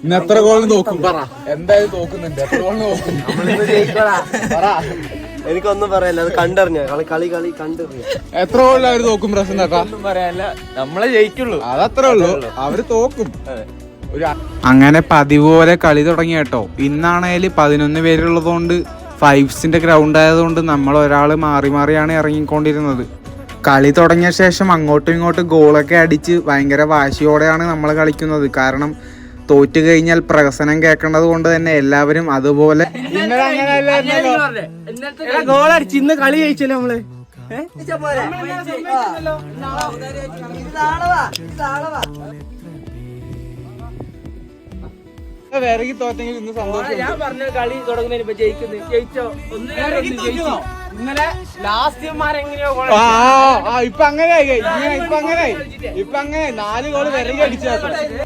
ഇന്ന് എത്ര ഗോളിന് നോക്കും പറ. എന്തായാലും നോക്കുന്നുണ്ട്. എത്ര ഗോളിന് നോക്കും? എനിക്കൊന്നും പറയല്ല, അത് കണ്ടറിഞ്ഞ കളി കണ്ടറിഞ്ഞ. എത്ര ഗോളിൽ അവര് നോക്കും പ്രശ്നം? ഒന്നും പറയാനില്ല, നമ്മളെ ജയിക്കുള്ളൂ. അതത്രേ ഉള്ളൂ, അവര് തോക്കും. അങ്ങനെ പതിപോലെ കളി തുടങ്ങി കേട്ടോ. ഇന്നാണേല് 11 പേരുള്ളതുകൊണ്ട് ഫൈവ്സിന്റെ ഗ്രൗണ്ട് ആയതുകൊണ്ട് നമ്മൾ ഒരാൾ മാറി മാറിയാണ് ഇറങ്ങിക്കൊണ്ടിരുന്നത്. കളി തുടങ്ങിയ ശേഷം അങ്ങോട്ടും ഇങ്ങോട്ടും ഗോളൊക്കെ അടിച്ച് ഭയങ്കര വാശിയോടെയാണ് നമ്മൾ കളിക്കുന്നത്. കാരണം തോറ്റു കഴിഞ്ഞാൽ പ്രഹസനം കേൾക്കേണ്ടത് കൊണ്ട് തന്നെ എല്ലാവരും അതുപോലെ ഗോളടിച്ച് ഇന്ന് കളി ജയിച്ചല്ലോ നമ്മള്. വിറകി തോറ്റെങ്കിൽ ഇന്ന് സന്തോഷം. ഞാൻ പറഞ്ഞ കളി തുടങ്ങുന്നതിന് ജയിച്ചോ ഇന്നലെ ലാസ്റ്റ്മാരെങ്ങനെയോ ഇപ്പൊ അങ്ങനെ 4 ഗോള് വിറകി അടിച്ചു.